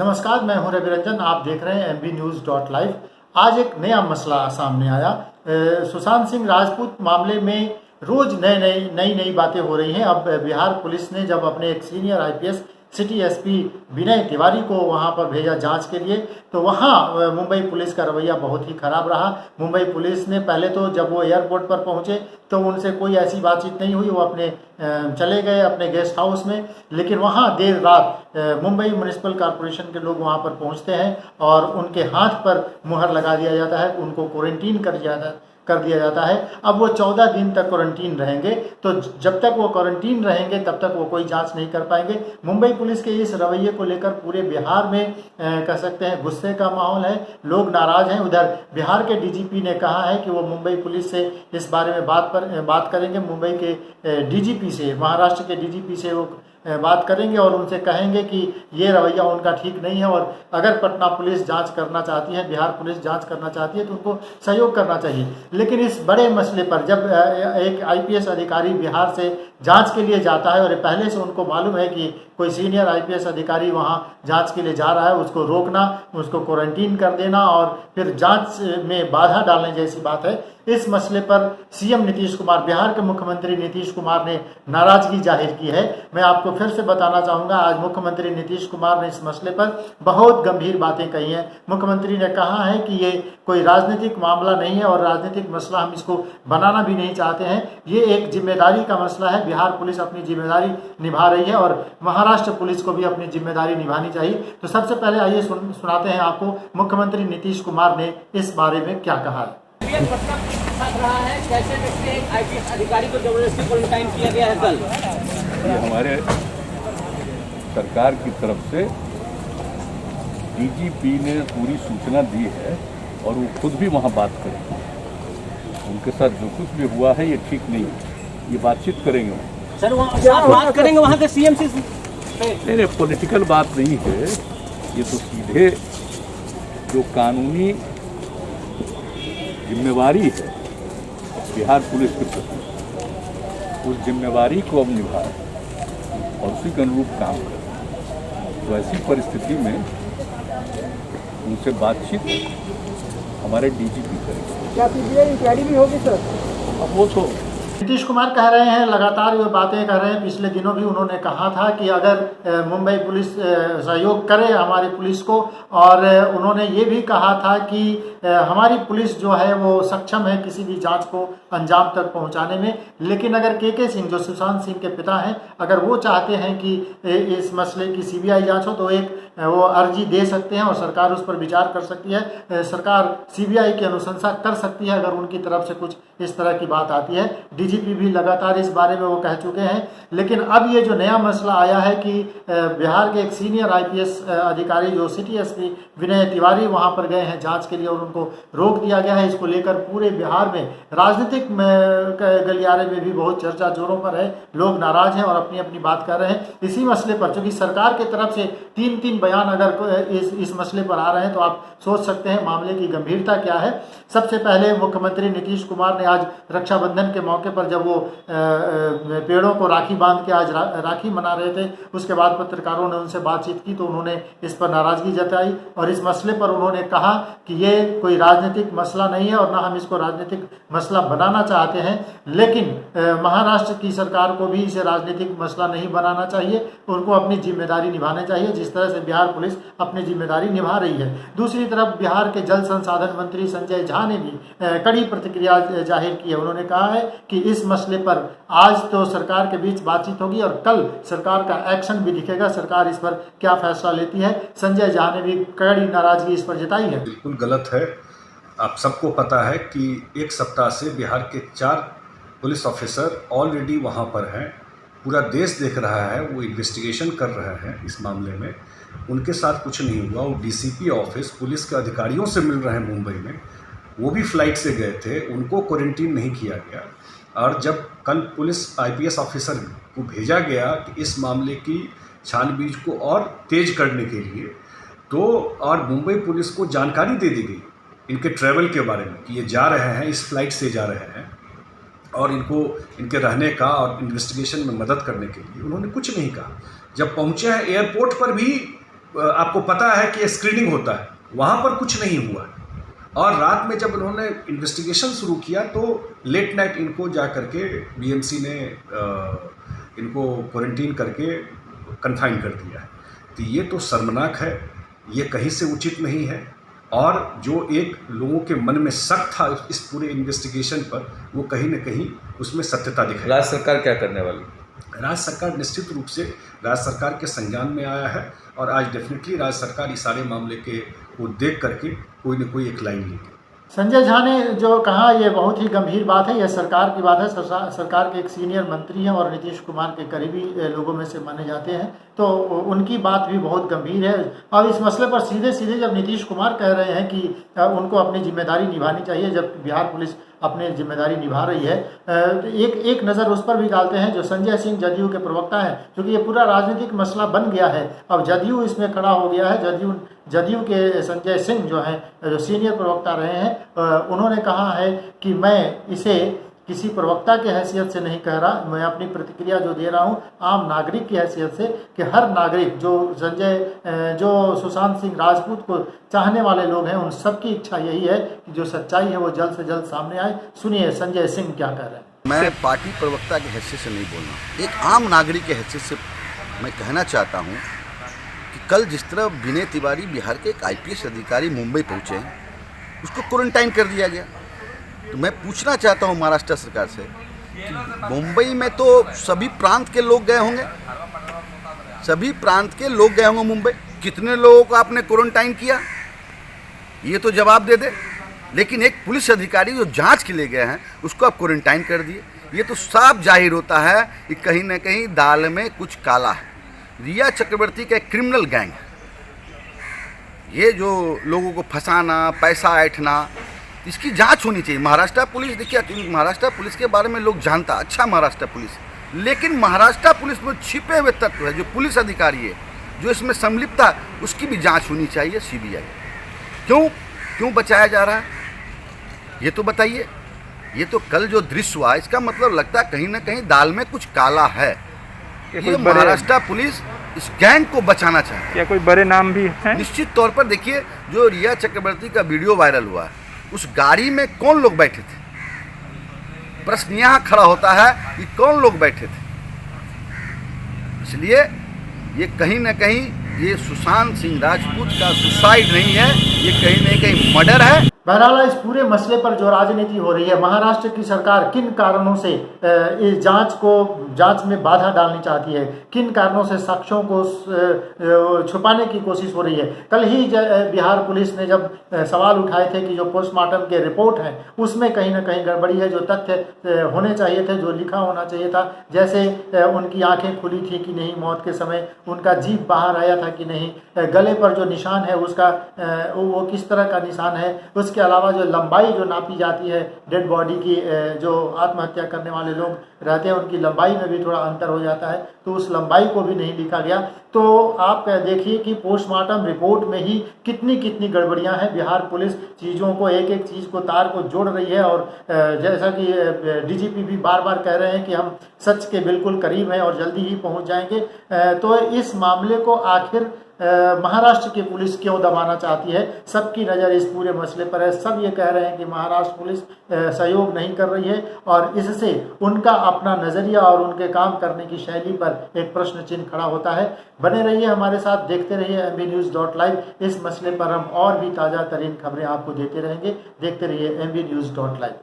नमस्कार, मैं हूं रवि रंजन। आप देख रहे हैं MBNews.live। आज एक नया मसला सामने आया। सुशांत सिंह राजपूत मामले में रोज नई बातें हो रही हैं। अब बिहार पुलिस ने जब अपने एक senior IPS city SP Vinay Tiwari को वहां पर भेजा जांच के लिए, तो वहां मुंबई पुलिस का रवैया बहुत ही खराब रहा। मुंबई पुलिस ने पहले तो जब वो एयरपोर्ट पर पहुंचे तो उनसे कोई ऐसी बातचीत नहीं हुई, वो अपने चले गए अपने गेस्ट हाउस में। लेकिन वहां देर रात मुंबई म्युनिसिपल कॉरपोरेशन के लोग वहां पर पहुंचते हैं और उनके हाथ पर मुहर लगा दिया जाता है, उनको क्वारंटीन कर दिया जाता है। अब वो 14 दिन तक क्वारंटीन रहेंगे, तो जब तक वो क्वारंटीन रहेंगे तब तक वो कोई जांच नहीं कर पाएंगे। मुंबई पुलिस के इस रवैये को लेकर पूरे बिहार में कह सकते हैं गुस्से का माहौल है, लोग नाराज हैं। उधर बिहार के DGP ने कहा है कि वो मुंबई पुलिस से इस बारे में बात करेंगे। मुंबई के DGP से, महाराष्ट्र के DGP से वो बात करेंगे और उनसे कहेंगे कि ये रवैया उनका ठीक नहीं है, और अगर पटना पुलिस जांच करना चाहती है, बिहार पुलिस जांच करना चाहती है, तो उनको सहयोग करना चाहिए। लेकिन इस बड़े मसले पर जब एक IPS अधिकारी बिहार से जांच के लिए जाता है और पहले से उनको मालूम है कि कोई सीनियर IPS अधिकारी वहां जांच के लिए जा रहा है, उसको रोकना, उसको क्वारंटीन कर देना और फिर जांच में बाधा डालने जैसी बात है। इस मसले पर CM नीतीश कुमार, बिहार के मुख्यमंत्री नीतीश कुमार ने नाराजगी जाहिर की है। मैं आपको फिर से बताना चाहूँगा, आज मुख्यमंत्री नीतीश कुमार ने इस मसले पर बहुत गंभीर बातें कही हैं। मुख्यमंत्री ने कहा है कि ये कोई राजनीतिक मामला नहीं है और राजनीतिक मसला हम इसको बनाना भी नहीं चाहते हैं। ये एक जिम्मेदारी का मसला है। बिहार पुलिस अपनी जिम्मेदारी निभा रही है और महाराष्ट्र पुलिस को भी अपनी जिम्मेदारी निभानी चाहिए। तो सबसे पहले आइए सुनाते हैं आपको मुख्यमंत्री नीतीश कुमार ने इस बारे में क्या कहा है। रहा है कैसे देखते हैं IPS अधिकारी को जबरदस्ती क्वारंटाइन किया गया है कल? ये हमारे सरकार की तरफ से DGP ने पूरी सूचना दी है और वो खुद भी वहाँ बात करेंगे। उनके साथ जो कुछ भी हुआ है ये ठीक नहीं है, ये बातचीत करेंगे सर। वहाँ बात करेंगे वहाँ के CM से? नहीं, पॉलिटिकल बात नहीं है, ये तो सीधे जो कानूनी जिम्मेवारी है बिहार पुलिस के प्रति, उस जिम्मेवारी को अब निभाएं और उसी के अनुरूप काम करें। तो ऐसी परिस्थिति में उनसे बातचीत हमारे DGP करेंगे। क्या CBI इंक्वायरी भी होगी सर? अब वो तो नीतीश कुमार कह रहे हैं, लगातार ये बातें कर रहे हैं। पिछले दिनों भी उन्होंने कहा था कि अगर मुंबई पुलिस सहयोग करे हमारी पुलिस को, और उन्होंने ये भी कहा था कि हमारी पुलिस जो है वो सक्षम है किसी भी जांच को अंजाम तक पहुंचाने में। लेकिन अगर KK सिंह, जो सुशांत सिंह के पिता हैं, अगर वो चाहते हैं कि इस मसले की CBI जांच हो, तो एक वो अर्जी दे सकते हैं और सरकार उस पर विचार कर सकती है। सरकार CBI की अनुशंसा कर सकती है अगर उनकी तरफ से कुछ इस तरह की बात आती है। DGP भी लगातार इस बारे में वो कह चुके हैं। लेकिन अब ये जो नया मसला आया है कि बिहार के एक सीनियर IPS अधिकारी जो सिटी SP विनय तिवारी वहां पर गए हैं जांच के लिए और उनको रोक दिया गया है। इसको लेकर पूरे बिहार में राजनीतिक गलियारे में भी बहुत चर्चा जोरों पर है, लोग नाराज हैं और अपनी अपनी बात कर रहे हैं इसी मसले पर। चूंकि सरकार की तरफ से तीन बयान अगर इस मसले पर आ रहे हैं तो आप सोच सकते हैं मामले की गंभीरता क्या है। सबसे पहले मुख्यमंत्री नीतीश कुमार ने आज रक्षाबंधन के मौके पर जब वो पेड़ों को राखी बांध के आज राखी मना रहे थे, उसके बाद पत्रकारों ने उनसे बातचीत की तो उन्होंने इस पर नाराजगी जताई और इस मसले पर उन्होंने कहा कि ये कोई राजनीतिक मसला नहीं है और ना हम इसको राजनीतिक मसला बनाना चाहते हैं। लेकिन महाराष्ट्र की सरकार को भी इसे राजनीतिक मसला नहीं बनाना चाहिए, उनको अपनी जिम्मेदारी निभानी चाहिए जिस तरह से बिहार पुलिस अपनी जिम्मेदारी निभा रही है। दूसरी तरफ बिहार के जल संसाधन मंत्री संजय झा ने भी कड़ी प्रतिक्रिया जाहिर की है। उन्होंने कहा है कि इस मसले पर आज तो सरकार के बीच बातचीत होगी और कल सरकार का एक्शन भी दिखेगा, सरकार इस पर क्या फैसला लेती है। संजय झा ने भी कड़ी नाराजगी इस पर जताई है। बिल्कुल गलत है। आप सबको पता है कि एक सप्ताह से बिहार के 4 पुलिस ऑफिसर ऑलरेडी वहाँ पर हैं। पूरा देश देख रहा है, वो इन्वेस्टिगेशन कर रहे हैं इस मामले में। उनके साथ कुछ नहीं हुआ। वो DCP ऑफिस पुलिस के अधिकारियों से मिल रहे हैं मुंबई में, वो भी फ्लाइट से गए थे, उनको क्वारंटीन नहीं किया गया। और जब कल पुलिस IPS ऑफिसर को भेजा गया कि इस मामले की छानबीन को और तेज करने के लिए, तो और मुंबई पुलिस को जानकारी दे दी गई इनके ट्रैवल के बारे में कि ये जा रहे हैं, इस फ्लाइट से जा रहे हैं और इनको इनके रहने का और इन्वेस्टिगेशन में मदद करने के लिए। उन्होंने कुछ नहीं कहा। जब पहुंचे हैं एयरपोर्ट पर भी आपको पता है कि स्क्रीनिंग होता है, वहाँ पर कुछ नहीं हुआ। और रात में जब उन्होंने इन्वेस्टिगेशन शुरू किया तो लेट नाइट इनको जा करके बीएमसी ने इनको क्वारंटीन करके कन्फाइन कर दिया है। तो ये तो शर्मनाक है, ये कहीं से उचित नहीं है। और जो एक लोगों के मन में शक था इस पूरे इन्वेस्टिगेशन पर, वो कहीं न कहीं उसमें सत्यता दिखाई। राज्य सरकार क्या करने वाली? राज्य सरकार निश्चित रूप से राज्य सरकार के संज्ञान में आया है और आज डेफिनेटली राज्य सरकार इस सारे मामले को देख करके कोई न कोई एक लाइन लेगी। संजय झा ने जो कहा ये बहुत ही गंभीर बात है, यह सरकार की बात है। सरकार के एक सीनियर मंत्री हैं और नीतीश कुमार के करीबी लोगों में से माने जाते हैं, तो उनकी बात भी बहुत गंभीर है। अब इस मसले पर सीधे सीधे जब नीतीश कुमार कह रहे हैं कि उनको अपनी जिम्मेदारी निभानी चाहिए, जब बिहार पुलिस अपनी जिम्मेदारी निभा रही है, एक नज़र उस पर भी डालते हैं जो संजय सिंह जदयू के प्रवक्ता हैं, क्योंकि ये पूरा राजनीतिक मसला बन गया है। अब जदयू इसमें खड़ा हो गया है। जदयू के संजय सिंह जो हैं, जो सीनियर प्रवक्ता रहे हैं, उन्होंने कहा है कि मैं इसे किसी प्रवक्ता की हैसियत से नहीं कह रहा, मैं अपनी प्रतिक्रिया जो दे रहा हूँ आम नागरिक की हैसियत से, कि हर नागरिक जो सुशांत सिंह राजपूत को चाहने वाले लोग हैं, उन सबकी इच्छा यही है कि जो सच्चाई है वो जल्द से जल्द सामने आए। सुनिए संजय सिंह क्या कह रहे हैं। मैं पार्टी प्रवक्ता की हैसियत से नहीं बोलना, एक आम नागरिक की हैसियत से मैं कहना चाहता हूँ कि कल जिस तरह विनय तिवारी बिहार के एक IPS अधिकारी मुंबई पहुँचे, उसको क्वारंटाइन कर दिया गया। तो मैं पूछना चाहता हूँ महाराष्ट्र सरकार से कि मुंबई में तो सभी प्रांत के लोग गए होंगे, सभी प्रांत के लोग गए होंगे मुंबई, कितने लोगों को आपने क्वारंटाइन किया, ये तो जवाब दे दे। लेकिन एक पुलिस अधिकारी जो जांच के लिए गए हैं उसको आप क्वारंटाइन कर दिए। ये तो साफ जाहिर होता है कि कहीं ना कहीं दाल में कुछ काला है। रिया चक्रवर्ती का एक क्रिमिनल गैंग, ये जो लोगों को फंसाना, पैसा ऐंठना, इसकी जांच होनी चाहिए। महाराष्ट्र पुलिस, देखिए महाराष्ट्र पुलिस के बारे में लोग जानता, अच्छा महाराष्ट्र पुलिस, लेकिन महाराष्ट्र पुलिस में छिपे हुए तत्व है, जो पुलिस अधिकारी है जो इसमें सम्मिलित है, उसकी भी जांच होनी चाहिए। CBI क्यों बचाया जा रहा है, ये तो बताइए। ये तो कल जो दृश्य हुआ, इसका मतलब लगता है कहीं ना कहीं दाल में कुछ काला है। ये महाराष्ट्र पुलिस इस गैंग को बचाना चाहिए। क्या कोई बड़े नाम भी हैं? निश्चित तौर पर देखिए, जो रिया चक्रवर्ती का वीडियो वायरल हुआ, उस गाड़ी में कौन लोग बैठे थे, प्रश्न यहाँ खड़ा होता है कि कौन लोग बैठे थे। इसलिए ये कहीं ना कहीं ये सुशांत सिंह राजपूत का सुसाइड नहीं है, ये कहीं ना कहीं मर्डर है। बहरहाल इस पूरे मसले पर जो राजनीति हो रही है, महाराष्ट्र की सरकार किन कारणों से इस जांच में बाधा डालनी चाहती है, किन कारणों से साक्ष्यों को छुपाने की कोशिश हो रही है। कल ही बिहार पुलिस ने जब सवाल उठाए थे कि जो पोस्टमार्टम के रिपोर्ट हैं उसमें कहीं ना कहीं गड़बड़ी है, जो तथ्य होने चाहिए थे, जो लिखा होना चाहिए था, जैसे उनकी आंखें खुली थी कि नहीं मौत के समय, उनका जीभ बाहर आया था कि नहीं, गले पर जो निशान है उसका वो किस तरह का निशान है, उसके अलावा जो लंबाई जो नापी जाती है डेड बॉडी की, जो आत्महत्या करने वाले लोग रहते हैं उनकी लंबाई में भी थोड़ा अंतर हो जाता है, तो उस लंबाई को भी नहीं लिखा गया। तो आप देखिए कि पोस्टमार्टम रिपोर्ट में ही कितनी गड़बड़ियां हैं। बिहार पुलिस चीज़ों को, एक एक चीज़ को, तार को जोड़ रही है, और जैसा कि DGP भी बार बार कह रहे हैं कि हम सच के बिल्कुल करीब हैं और जल्दी ही पहुंच जाएंगे। तो इस मामले को आखिर महाराष्ट्र की पुलिस क्यों दबाना चाहती है? सबकी नज़र इस पूरे मसले पर है। सब ये कह रहे हैं कि महाराष्ट्र पुलिस सहयोग नहीं कर रही है, और इससे उनका अपना नज़रिया और उनके काम करने की शैली पर एक प्रश्न चिन्ह खड़ा होता है। बने रहिए हमारे साथ, देखते रहिए MBNews.live। इस मसले पर हम और भी ताज़ा तरीन खबरें आपको देते रहेंगे। देखते रहिए MBNews.live।